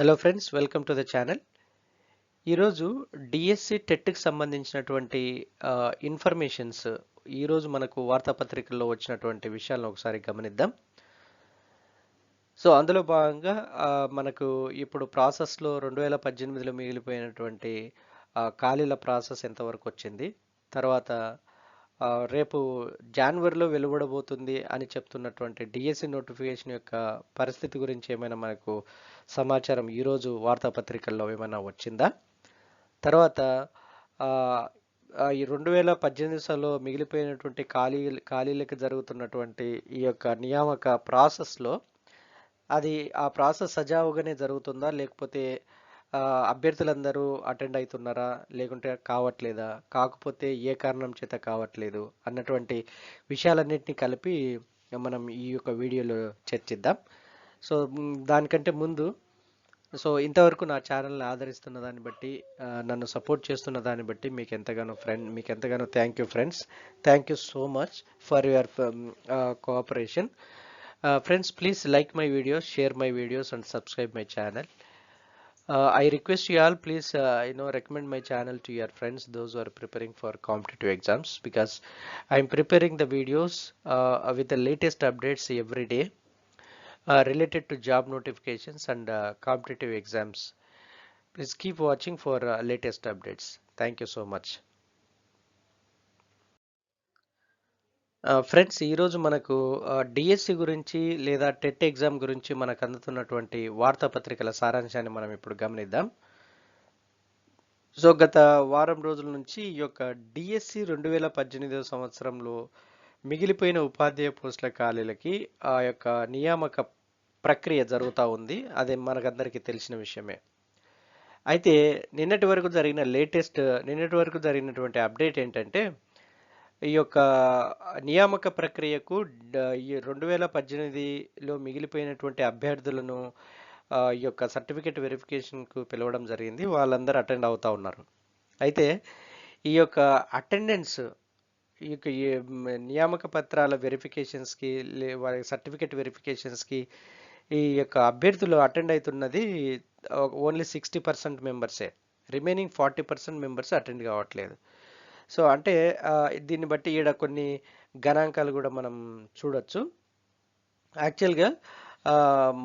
Hello friends, welcome to the channel. ఈరోజు DSC టెట్కి సంబంధించినటువంటి informations ఈరోజు మనకు వార్తాపత్రికల్లో వచ్చినటువంటి విషయాలను ఒకసారి గమనిద్దాం. సో అందులో భాగంగా మనకు ఇప్పుడు ప్రాసెస్లో 2018లో మిగిలిపోయినటువంటి ఖాళీల ప్రాసెస్ ఎంతవరకు వచ్చింది, తర్వాత రేపు జనవరిలో వెలువడబోతుంది అని చెప్తున్నటువంటి డిఎస్సి నోటిఫికేషన్ యొక్క పరిస్థితి గురించి ఏమైనా మనకు సమాచారం ఈరోజు వార్తాపత్రికల్లో ఏమైనా వచ్చిందా? తర్వాత ఆ, ఈ 2018లో మిగిలిపోయినటువంటి ఖాళీలకు జరుగుతున్నటువంటి ఈ యొక్క నియామక ప్రాసెస్లో ఆ ప్రాసెస్ సజావుగానే జరుగుతుందా, లేకపోతే ఆ, అభ్యర్థులందరూ అటెండ్ అవుతున్నారా, లేకుంటే కావట్లేదా, కాకపోతే ఏ కారణం చేత కావట్లేదు అన్నటువంటి విషయాలన్నింటినీ కలిపి మనం ఈ యొక్క వీడియోలో చర్చిద్దాం. సో దానికంటే ముందు, సో ఇంతవరకు నా ఛానల్ని ఆదరిస్తున్న దాన్ని బట్టి, నన్ను సపోర్ట్ చేస్తున్న దాన్ని బట్టి మీకు ఎంతగానో thank you friends. Thank you so much for your cooperation. Friends, please like my videos, share my videos and subscribe my channel. I request you all, please recommend my channel to your friends, those who are preparing for competitive exams, because I'm preparing the videos with the latest updates every day related to job notifications and competitive exams. Please keep watching for latest updates. Thank you so much. Friends, ఈరోజు మనకు DSC గురించి లేదా TET exam గురించి మనకు అందుతున్నటువంటి వార్తాపత్రికల సారాంశాన్ని మనం ఇప్పుడు గమనిద్దాం. సో గత వారం రోజుల నుంచి ఈ యొక్క డిఎస్సి 2018 సంవత్సరంలో మిగిలిపోయిన ఉపాధ్యాయ పోస్టుల ఖాళీలకి ఆ యొక్క నియామక ప్రక్రియ జరుగుతూ ఉంది. అదే మనకందరికీ తెలిసిన విషయమే. అయితే నిన్నటి వరకు జరిగినటువంటి అప్డేట్ ఏంటంటే, ఈ యొక్క నియామక ప్రక్రియకు ఈ 2018లో మిగిలిపోయినటువంటి అభ్యర్థులను ఈ యొక్క సర్టిఫికేట్ వెరిఫికేషన్కు పిలవడం జరిగింది. వాళ్ళందరూ అటెండ్ అవుతా ఉన్నారు. అయితే ఈ యొక్క అటెండెన్స్, ఈ యొక్క నియామక పత్రాల వెరిఫికేషన్స్కి, వారి సర్టిఫికేట్ వెరిఫికేషన్స్కి ఈ యొక్క అభ్యర్థులు అటెండ్ అవుతున్నది ఓన్లీ 60% మెంబర్సే. రిమైనింగ్ 40% మెంబర్స్ అటెండ్ కావట్లేదు. సో అంటే దీన్ని బట్టి ఈడ కొన్ని గణాంకాలు కూడా మనం చూడొచ్చు. యాక్చువల్గా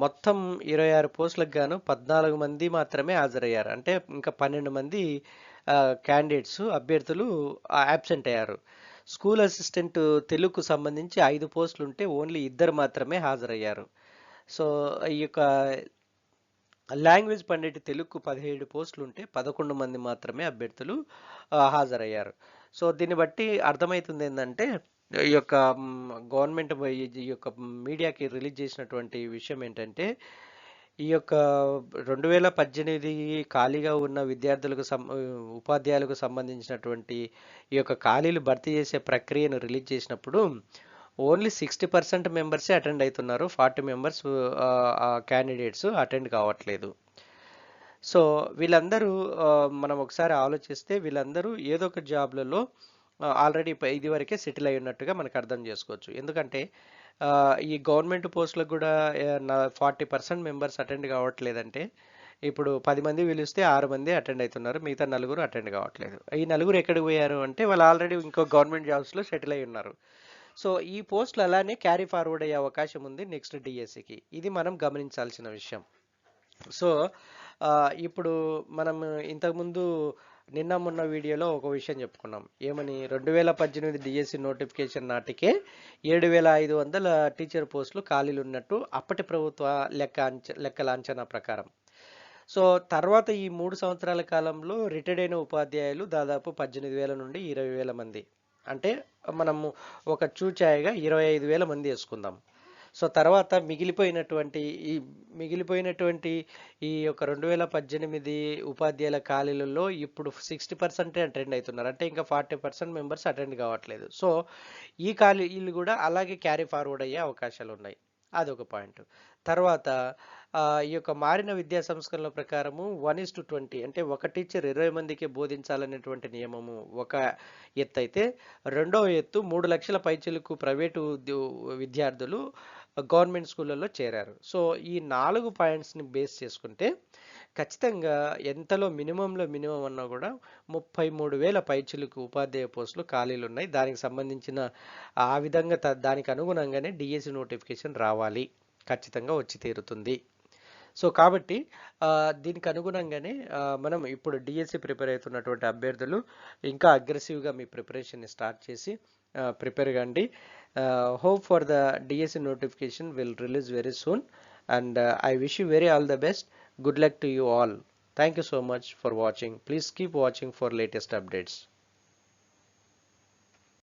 మొత్తం 26 పోస్టులకు గాను 14 మంది మాత్రమే హాజరయ్యారు. అంటే ఇంకా 12 మంది అభ్యర్థులు యాబ్సెంట్ అయ్యారు. స్కూల్ అసిస్టెంట్ తెలుగుకు సంబంధించి 5 పోస్టులు ఉంటే ఓన్లీ 2 మాత్రమే హాజరయ్యారు. సో ఈ యొక్క లాంగ్వేజ్ పండిట్ తెలుగుకు 17 పోస్టులు ఉంటే 11 మంది మాత్రమే అభ్యర్థులు హాజరయ్యారు. సో దీన్ని బట్టి అర్థమవుతుంది ఏంటంటే, ఈ యొక్క గవర్నమెంట్ ఈ యొక్క మీడియాకి రిలీజ్ చేసినటువంటి విషయం ఏంటంటే, ఈ యొక్క 2018 ఖాళీగా ఉన్న ఉపాధ్యాయులకు సంబంధించినటువంటి ఈ యొక్క ఖాళీలు భర్తీ చేసే ప్రక్రియను రిలీజ్ చేసినప్పుడు ఓన్లీ 60% మెంబర్సే అటెండ్ అవుతున్నారు. 40 మెంబర్స్ క్యాండిడేట్స్ అటెండ్ కావట్లేదు. సో వీళ్ళందరూ మనం ఒకసారి ఆలోచిస్తే, వీళ్ళందరూ ఏదో ఒక జాబ్లలో ఆల్రెడీ ఇది వరకే సెటిల్ అయి ఉన్నట్టుగా మనకు అర్థం చేసుకోవచ్చు. ఎందుకంటే ఈ గవర్నమెంట్ పోస్టులకు కూడా 40% మెంబర్స్ అటెండ్ కావట్లేదంటే, ఇప్పుడు 10 మంది పిలిస్తే 6 మంది అటెండ్ అవుతున్నారు, మిగతా 4 అటెండ్ కావట్లేదు. ఈ 4 ఎక్కడికి పోయారు అంటే, వాళ్ళు ఆల్రెడీ ఇంకో గవర్నమెంట్ జాబ్స్లో సెటిల్ అయి ఉన్నారు. సో ఈ పోస్టులు అలానే క్యారీ ఫార్వర్డ్ అయ్యే అవకాశం ఉంది నెక్స్ట్ డిఎస్సికి. ఇది మనం గమనించాల్సిన విషయం. సో ఇప్పుడు మనం ఇంతకుముందు నిన్న మొన్న వీడియోలో ఒక విషయం చెప్పుకున్నాం. ఏమని? 2018 డిఎస్సి నోటిఫికేషన్ నాటికే 7,500 టీచర్ పోస్టులు ఖాళీలు ఉన్నట్టు అప్పటి ప్రభుత్వ లెక్కల అంచనా ప్రకారం. సో తర్వాత ఈ 3 సంవత్సరాల కాలంలో రిటైర్డ్ అయిన ఉపాధ్యాయులు దాదాపు 18,000 నుండి 20,000 మంది. అంటే మనము ఒక చూచాయగా 25,000 మంది వేసుకుందాం. సో తర్వాత మిగిలిపోయినటువంటి ఈ యొక్క 2018 ఉపాధ్యాయుల ఖాళీలలో ఇప్పుడు 60% అటెండ్ అవుతున్నారు. అంటే ఇంకా 40% మెంబర్స్ అటెండ్ కావట్లేదు. సో ఈ ఖాళీలు కూడా అలాగే క్యారీ ఫార్వర్డ్ అయ్యే అవకాశాలు ఉన్నాయి. అదొక పాయింట్. తర్వాత ఈ యొక్క మారిన విద్యా సంస్కరణల ప్రకారము 1:20, అంటే ఒక టీచర్ 20 మందికి బోధించాలనేటువంటి నియమము ఒక ఎత్తు అయితే, రెండవ ఎత్తు 3 లక్షల పైచిలకు ప్రైవేటు విద్యార్థులు గవర్నమెంట్ స్కూళ్ళలో చేరారు. సో ఈ 4 పాయింట్స్ని బేస్ చేసుకుంటే ఖచ్చితంగా ఎంతలో మినిమం అన్నా కూడా 33,000 పైచిలుకు ఉపాధ్యాయ పోస్టులు ఖాళీలు ఉన్నాయి. దానికి సంబంధించిన ఆ విధంగా దానికి అనుగుణంగానే డిఎస్సి నోటిఫికేషన్ రావాలి, ఖచ్చితంగా వచ్చి తీరుతుంది. సో కాబట్టి దీనికి అనుగుణంగానే మనం ఇప్పుడు డిఎస్సి ప్రిపేర్ అవుతున్నటువంటి అభ్యర్థులు ఇంకా అగ్రెసివ్గా మీ ప్రిపరేషన్ని స్టార్ట్ చేసి ప్రిపేర్ కండి. Hope for the DSC notification will release very soon and I wish you very all the best. Good luck to you all. Thank you so much for watching. Please keep watching for latest updates.